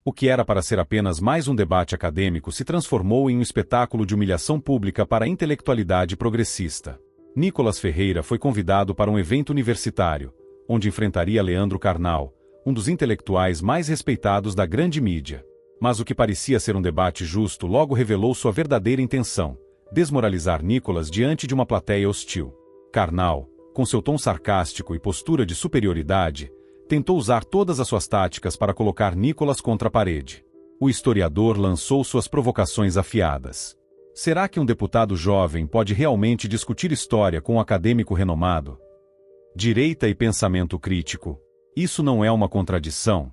O que era para ser apenas mais um debate acadêmico se transformou em um espetáculo de humilhação pública para a intelectualidade progressista. Nicolas Ferreira foi convidado para um evento universitário, onde enfrentaria Leandro Carnal, um dos intelectuais mais respeitados da grande mídia. Mas o que parecia ser um debate justo logo revelou sua verdadeira intenção: desmoralizar Nicolas diante de uma plateia hostil. Carnal, com seu tom sarcástico e postura de superioridade, tentou usar todas as suas táticas para colocar Nicolas contra a parede. O historiador lançou suas provocações afiadas. Será que um deputado jovem pode realmente discutir história com um acadêmico renomado? Direita e pensamento crítico. Isso não é uma contradição?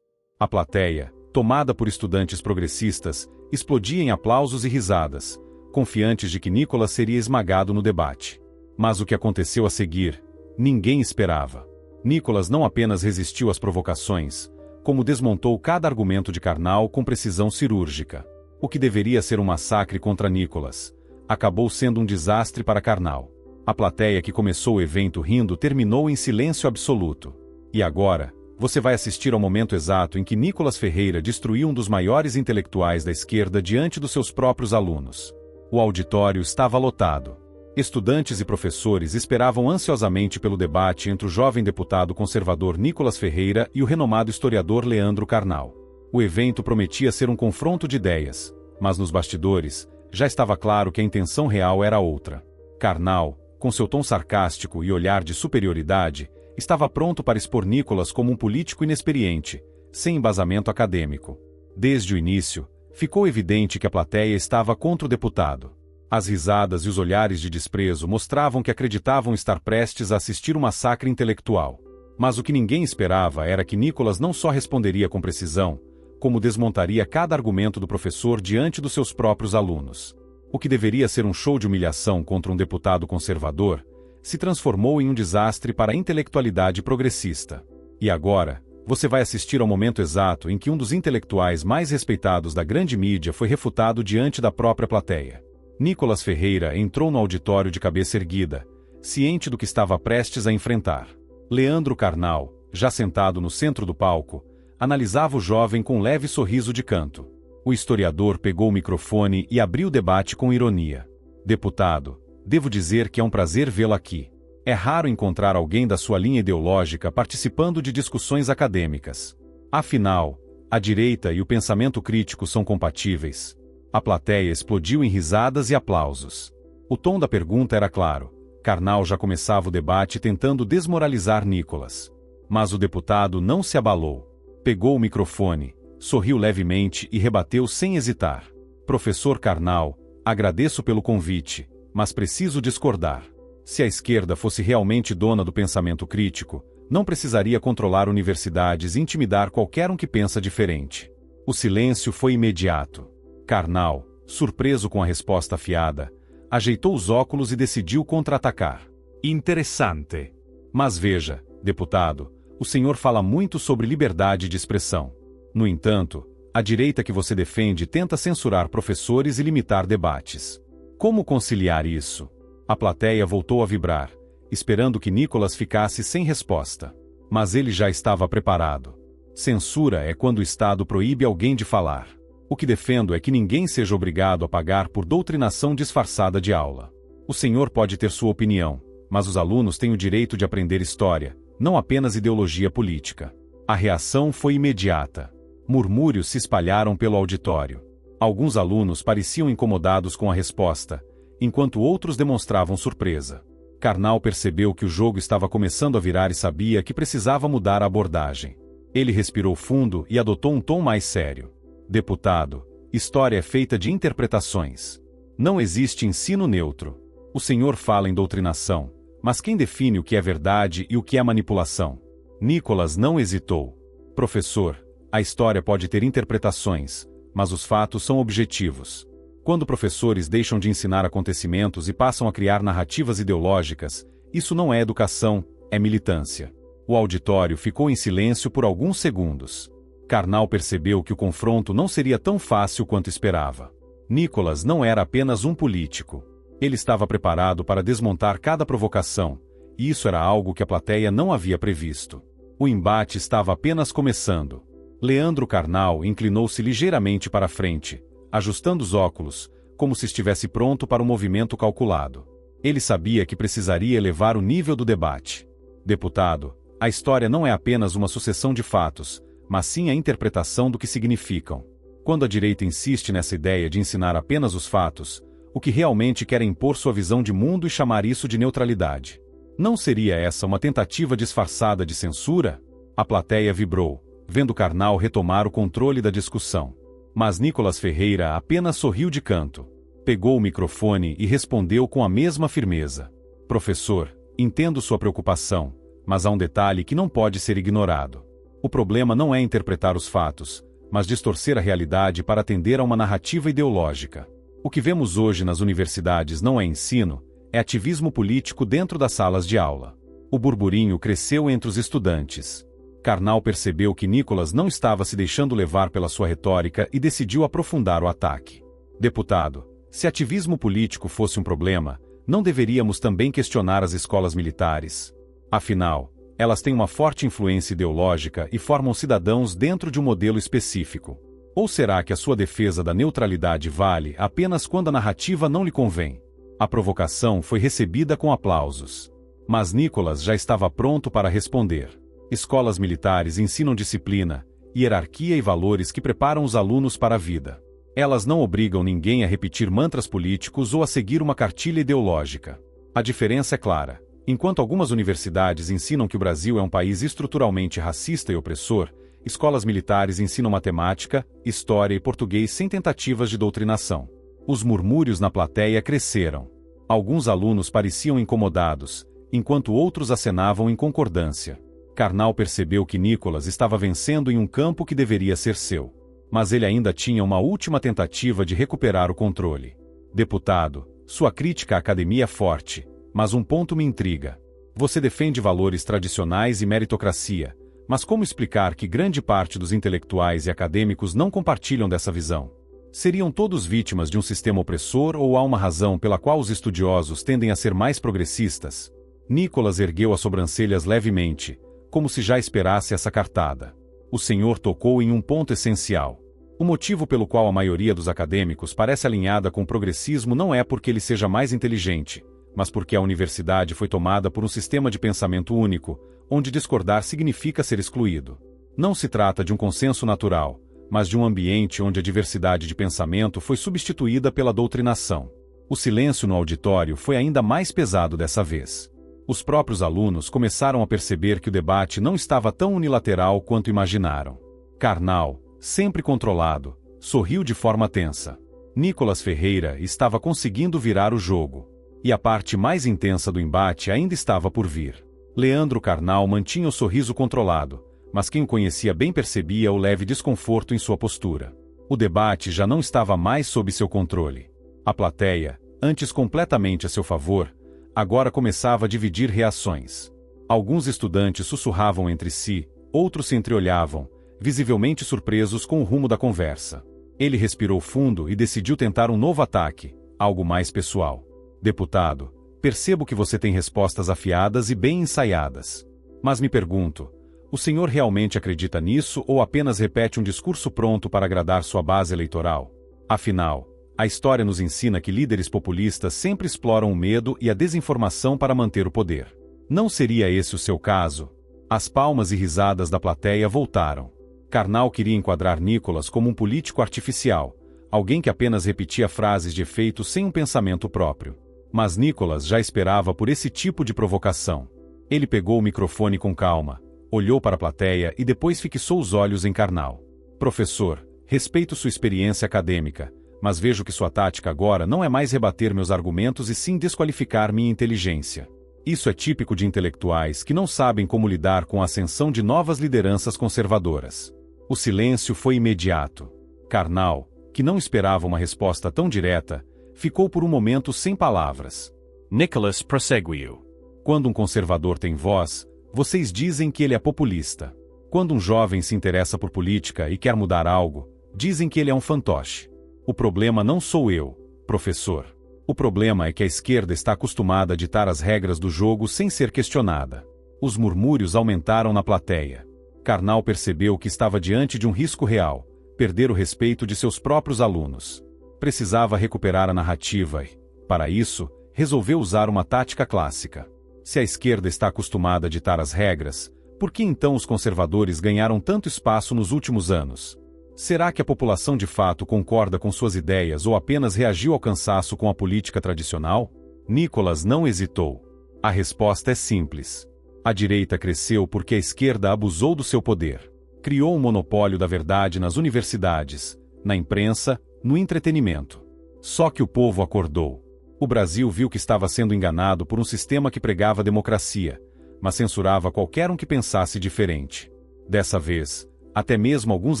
A plateia, tomada por estudantes progressistas, explodia em aplausos e risadas, confiantes de que Nicolas seria esmagado no debate. Mas o que aconteceu a seguir, ninguém esperava. Nicolas não apenas resistiu às provocações, como desmontou cada argumento de Carnal com precisão cirúrgica. O que deveria ser um massacre contra Nicolas, acabou sendo um desastre para Carnal. A plateia que começou o evento rindo terminou em silêncio absoluto. E agora, você vai assistir ao momento exato em que Nicolas Ferreira destruiu um dos maiores intelectuais da esquerda diante dos seus próprios alunos. O auditório estava lotado. Estudantes e professores esperavam ansiosamente pelo debate entre o jovem deputado conservador Nicolas Ferreira e o renomado historiador Leandro Carnal. O evento prometia ser um confronto de ideias, mas nos bastidores, já estava claro que a intenção real era outra. Carnal, com seu tom sarcástico e olhar de superioridade, estava pronto para expor Nicolas como um político inexperiente, sem embasamento acadêmico. Desde o início, ficou evidente que a plateia estava contra o deputado. As risadas e os olhares de desprezo mostravam que acreditavam estar prestes a assistir um massacre intelectual. Mas o que ninguém esperava era que Nicolas não só responderia com precisão, como desmontaria cada argumento do professor diante dos seus próprios alunos. O que deveria ser um show de humilhação contra um deputado conservador, se transformou em um desastre para a intelectualidade progressista. E agora, você vai assistir ao momento exato em que um dos intelectuais mais respeitados da grande mídia foi refutado diante da própria plateia. Nicolas Ferreira entrou no auditório de cabeça erguida, ciente do que estava prestes a enfrentar. Leandro Carnal, já sentado no centro do palco, analisava o jovem com um leve sorriso de canto. O historiador pegou o microfone e abriu o debate com ironia. Deputado, devo dizer que é um prazer vê-lo aqui. É raro encontrar alguém da sua linha ideológica participando de discussões acadêmicas. Afinal, a direita e o pensamento crítico são compatíveis. A plateia explodiu em risadas e aplausos. O tom da pergunta era claro. Carnal já começava o debate tentando desmoralizar Nicolas. Mas o deputado não se abalou. Pegou o microfone, sorriu levemente e rebateu sem hesitar. Professor Carnal, agradeço pelo convite, mas preciso discordar. Se a esquerda fosse realmente dona do pensamento crítico, não precisaria controlar universidades e intimidar qualquer um que pensa diferente. O silêncio foi imediato. Carnal, surpreso com a resposta afiada, ajeitou os óculos e decidiu contra-atacar. Interessante. Mas veja, deputado, o senhor fala muito sobre liberdade de expressão. No entanto, a direita que você defende tenta censurar professores e limitar debates. Como conciliar isso? A plateia voltou a vibrar, esperando que Nicolas ficasse sem resposta. Mas ele já estava preparado. Censura é quando o Estado proíbe alguém de falar. O que defendo é que ninguém seja obrigado a pagar por doutrinação disfarçada de aula. O senhor pode ter sua opinião, mas os alunos têm o direito de aprender história, não apenas ideologia política. A reação foi imediata. Murmúrios se espalharam pelo auditório. Alguns alunos pareciam incomodados com a resposta, enquanto outros demonstravam surpresa. Carnal percebeu que o jogo estava começando a virar e sabia que precisava mudar a abordagem. Ele respirou fundo e adotou um tom mais sério. Deputado, história é feita de interpretações. Não existe ensino neutro. O senhor fala em doutrinação, mas quem define o que é verdade e o que é manipulação? Nicolas não hesitou. Professor, a história pode ter interpretações, mas os fatos são objetivos. Quando professores deixam de ensinar acontecimentos e passam a criar narrativas ideológicas, isso não é educação, é militância. O auditório ficou em silêncio por alguns segundos. Carnal percebeu que o confronto não seria tão fácil quanto esperava. Nicolas não era apenas um político. Ele estava preparado para desmontar cada provocação, e isso era algo que a plateia não havia previsto. O embate estava apenas começando. Leandro Carnal inclinou-se ligeiramente para a frente, ajustando os óculos, como se estivesse pronto para um movimento calculado. Ele sabia que precisaria elevar o nível do debate. Deputado, a história não é apenas uma sucessão de fatos, mas sim a interpretação do que significam. Quando a direita insiste nessa ideia de ensinar apenas os fatos, o que realmente quer é impor sua visão de mundo e chamar isso de neutralidade. Não seria essa uma tentativa disfarçada de censura? A plateia vibrou, vendo Carnal retomar o controle da discussão. Mas Nicolas Ferreira apenas sorriu de canto. Pegou o microfone e respondeu com a mesma firmeza. Professor, entendo sua preocupação, mas há um detalhe que não pode ser ignorado. O problema não é interpretar os fatos, mas distorcer a realidade para atender a uma narrativa ideológica. O que vemos hoje nas universidades não é ensino, é ativismo político dentro das salas de aula. O burburinho cresceu entre os estudantes. Carnal percebeu que Nicolas não estava se deixando levar pela sua retórica e decidiu aprofundar o ataque. Deputado, se ativismo político fosse um problema, não deveríamos também questionar as escolas militares. Afinal, elas têm uma forte influência ideológica e formam cidadãos dentro de um modelo específico. Ou será que a sua defesa da neutralidade vale apenas quando a narrativa não lhe convém? A provocação foi recebida com aplausos. Mas Nicolas já estava pronto para responder. Escolas militares ensinam disciplina, hierarquia e valores que preparam os alunos para a vida. Elas não obrigam ninguém a repetir mantras políticos ou a seguir uma cartilha ideológica. A diferença é clara. Enquanto algumas universidades ensinam que o Brasil é um país estruturalmente racista e opressor, escolas militares ensinam matemática, história e português sem tentativas de doutrinação. Os murmúrios na plateia cresceram. Alguns alunos pareciam incomodados, enquanto outros acenavam em concordância. Carnal percebeu que Nicolas estava vencendo em um campo que deveria ser seu. Mas ele ainda tinha uma última tentativa de recuperar o controle. Deputado, sua crítica à academia é forte, mas um ponto me intriga. Você defende valores tradicionais e meritocracia, mas como explicar que grande parte dos intelectuais e acadêmicos não compartilham dessa visão? Seriam todos vítimas de um sistema opressor ou há uma razão pela qual os estudiosos tendem a ser mais progressistas? Nicolas ergueu as sobrancelhas levemente, como se já esperasse essa cartada. O senhor tocou em um ponto essencial. O motivo pelo qual a maioria dos acadêmicos parece alinhada com o progressismo não é porque ele seja mais inteligente, mas porque a universidade foi tomada por um sistema de pensamento único, onde discordar significa ser excluído. Não se trata de um consenso natural, mas de um ambiente onde a diversidade de pensamento foi substituída pela doutrinação. O silêncio no auditório foi ainda mais pesado dessa vez. Os próprios alunos começaram a perceber que o debate não estava tão unilateral quanto imaginaram. Carnal, sempre controlado, sorriu de forma tensa. Nicolas Ferreira estava conseguindo virar o jogo. E a parte mais intensa do embate ainda estava por vir. Leandro Carnal mantinha o sorriso controlado, mas quem o conhecia bem percebia o leve desconforto em sua postura. O debate já não estava mais sob seu controle. A plateia, antes completamente a seu favor, agora começava a dividir reações. Alguns estudantes sussurravam entre si, outros se entreolhavam, visivelmente surpresos com o rumo da conversa. Ele respirou fundo e decidiu tentar um novo ataque, algo mais pessoal. Deputado, percebo que você tem respostas afiadas e bem ensaiadas. Mas me pergunto, o senhor realmente acredita nisso ou apenas repete um discurso pronto para agradar sua base eleitoral? Afinal, a história nos ensina que líderes populistas sempre exploram o medo e a desinformação para manter o poder. Não seria esse o seu caso? As palmas e risadas da plateia voltaram. Carnal queria enquadrar Nicolas como um político artificial, alguém que apenas repetia frases de efeito sem um pensamento próprio. Mas Nicolas já esperava por esse tipo de provocação. Ele pegou o microfone com calma, olhou para a plateia e depois fixou os olhos em Carnal. Professor, respeito sua experiência acadêmica, mas vejo que sua tática agora não é mais rebater meus argumentos e sim desqualificar minha inteligência. Isso é típico de intelectuais que não sabem como lidar com a ascensão de novas lideranças conservadoras. O silêncio foi imediato. Carnal, que não esperava uma resposta tão direta, ficou por um momento sem palavras. Nicolas prosseguiu. Quando um conservador tem voz, vocês dizem que ele é populista. Quando um jovem se interessa por política e quer mudar algo, dizem que ele é um fantoche. O problema não sou eu, professor. O problema é que a esquerda está acostumada a ditar as regras do jogo sem ser questionada. Os murmúrios aumentaram na plateia. Karnal percebeu que estava diante de um risco real: perder o respeito de seus próprios alunos. Precisava recuperar a narrativa e, para isso, resolveu usar uma tática clássica. Se a esquerda está acostumada a ditar as regras, por que então os conservadores ganharam tanto espaço nos últimos anos? Será que a população de fato concorda com suas ideias ou apenas reagiu ao cansaço com a política tradicional? Nicholas não hesitou. A resposta é simples. A direita cresceu porque a esquerda abusou do seu poder. Criou um monopólio da verdade nas universidades, na imprensa, no entretenimento. Só que o povo acordou. O Brasil viu que estava sendo enganado por um sistema que pregava democracia, mas censurava qualquer um que pensasse diferente. Dessa vez, até mesmo alguns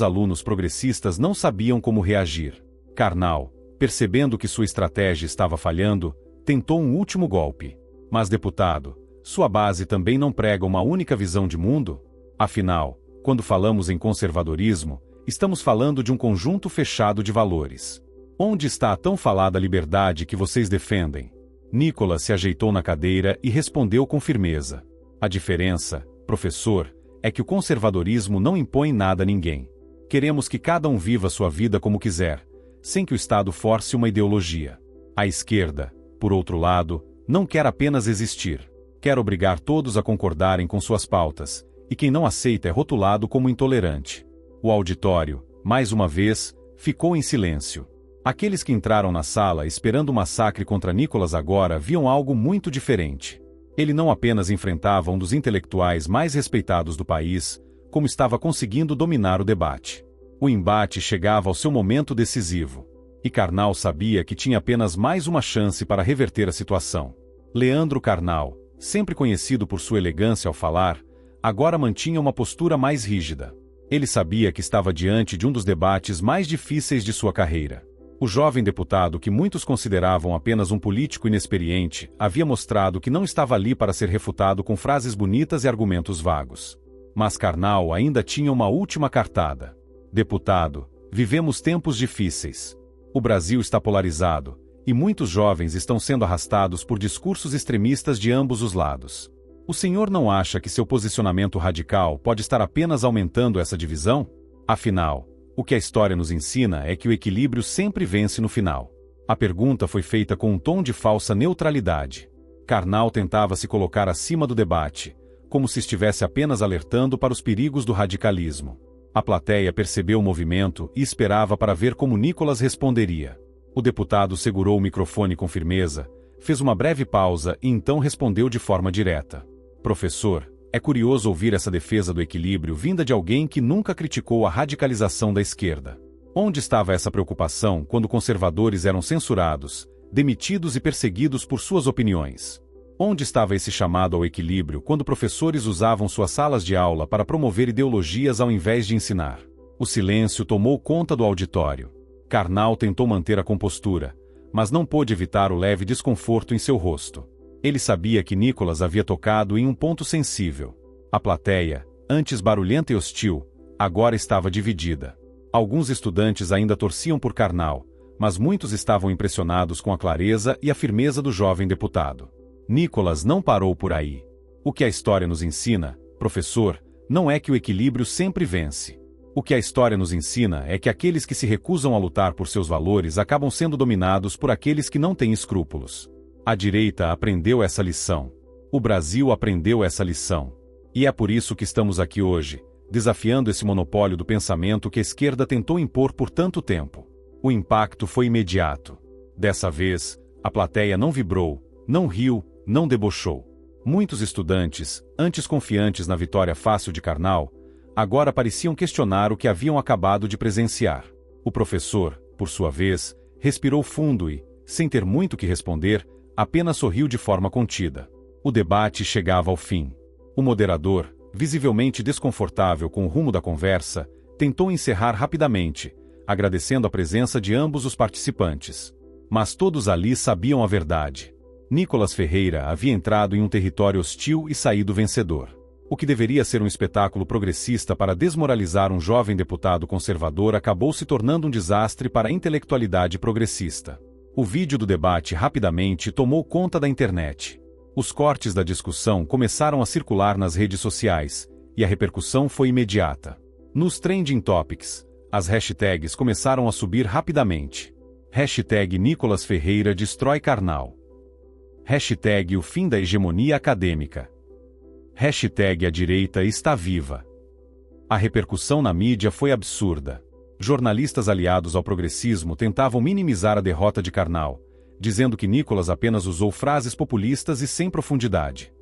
alunos progressistas não sabiam como reagir. Karnal, percebendo que sua estratégia estava falhando, tentou um último golpe. Mas, deputado, sua base também não prega uma única visão de mundo? Afinal, quando falamos em conservadorismo, estamos falando de um conjunto fechado de valores. Onde está a tão falada liberdade que vocês defendem? Nicholas se ajeitou na cadeira e respondeu com firmeza. A diferença, professor, é que o conservadorismo não impõe nada a ninguém. Queremos que cada um viva sua vida como quiser, sem que o Estado force uma ideologia. A esquerda, por outro lado, não quer apenas existir. Quer obrigar todos a concordarem com suas pautas, e quem não aceita é rotulado como intolerante. O auditório, mais uma vez, ficou em silêncio. Aqueles que entraram na sala esperando o massacre contra Nicholas agora viam algo muito diferente. Ele não apenas enfrentava um dos intelectuais mais respeitados do país, como estava conseguindo dominar o debate. O embate chegava ao seu momento decisivo. E Karnal sabia que tinha apenas mais uma chance para reverter a situação. Leandro Karnal, sempre conhecido por sua elegância ao falar, agora mantinha uma postura mais rígida. Ele sabia que estava diante de um dos debates mais difíceis de sua carreira. O jovem deputado, que muitos consideravam apenas um político inexperiente, havia mostrado que não estava ali para ser refutado com frases bonitas e argumentos vagos. Mas Karnal ainda tinha uma última cartada. Deputado, vivemos tempos difíceis. O Brasil está polarizado, e muitos jovens estão sendo arrastados por discursos extremistas de ambos os lados. O senhor não acha que seu posicionamento radical pode estar apenas aumentando essa divisão? Afinal, o que a história nos ensina é que o equilíbrio sempre vence no final. A pergunta foi feita com um tom de falsa neutralidade. Karnal tentava se colocar acima do debate, como se estivesse apenas alertando para os perigos do radicalismo. A plateia percebeu o movimento e esperava para ver como Nicholas responderia. O deputado segurou o microfone com firmeza, fez uma breve pausa e então respondeu de forma direta. Professor, é curioso ouvir essa defesa do equilíbrio vinda de alguém que nunca criticou a radicalização da esquerda. Onde estava essa preocupação quando conservadores eram censurados, demitidos e perseguidos por suas opiniões? Onde estava esse chamado ao equilíbrio quando professores usavam suas salas de aula para promover ideologias ao invés de ensinar? O silêncio tomou conta do auditório. Karnal tentou manter a compostura, mas não pôde evitar o leve desconforto em seu rosto. Ele sabia que Nicholas havia tocado em um ponto sensível. A plateia, antes barulhenta e hostil, agora estava dividida. Alguns estudantes ainda torciam por Karnal, mas muitos estavam impressionados com a clareza e a firmeza do jovem deputado. Nicholas não parou por aí. O que a história nos ensina, professor, não é que o equilíbrio sempre vence. O que a história nos ensina é que aqueles que se recusam a lutar por seus valores acabam sendo dominados por aqueles que não têm escrúpulos. A direita aprendeu essa lição. O Brasil aprendeu essa lição. E é por isso que estamos aqui hoje, desafiando esse monopólio do pensamento que a esquerda tentou impor por tanto tempo. O impacto foi imediato. Dessa vez, a plateia não vibrou, não riu, não debochou. Muitos estudantes, antes confiantes na vitória fácil de Karnal, agora pareciam questionar o que haviam acabado de presenciar. O professor, por sua vez, respirou fundo e, sem ter muito que responder, apenas sorriu de forma contida. O debate chegava ao fim. O moderador, visivelmente desconfortável com o rumo da conversa, tentou encerrar rapidamente, agradecendo a presença de ambos os participantes. Mas todos ali sabiam a verdade. Nicholas Ferreira havia entrado em um território hostil e saído vencedor. O que deveria ser um espetáculo progressista para desmoralizar um jovem deputado conservador acabou se tornando um desastre para a intelectualidade progressista. O vídeo do debate rapidamente tomou conta da internet. Os cortes da discussão começaram a circular nas redes sociais, e a repercussão foi imediata. Nos Trending Topics, as hashtags começaram a subir rapidamente. Hashtag Nicolas Ferreira destrói Karnal. Hashtag o fim da hegemonia acadêmica. Hashtag a direita está viva. A repercussão na mídia foi absurda. Jornalistas aliados ao progressismo tentavam minimizar a derrota de Karnal, dizendo que Nicolas apenas usou frases populistas e sem profundidade.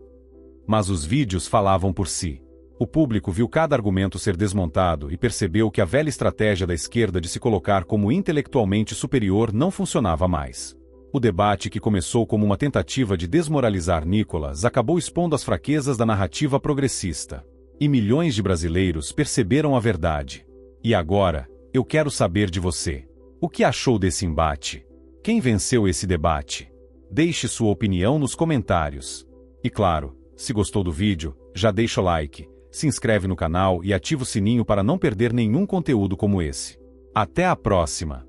Mas os vídeos falavam por si. O público viu cada argumento ser desmontado e percebeu que a velha estratégia da esquerda de se colocar como intelectualmente superior não funcionava mais. O debate, que começou como uma tentativa de desmoralizar Nicolas, acabou expondo as fraquezas da narrativa progressista. E milhões de brasileiros perceberam a verdade. E agora, eu quero saber de você. O que achou desse embate? Quem venceu esse debate? Deixe sua opinião nos comentários. E claro, se gostou do vídeo, já deixa o like, se inscreve no canal e ativa o sininho para não perder nenhum conteúdo como esse. Até a próxima!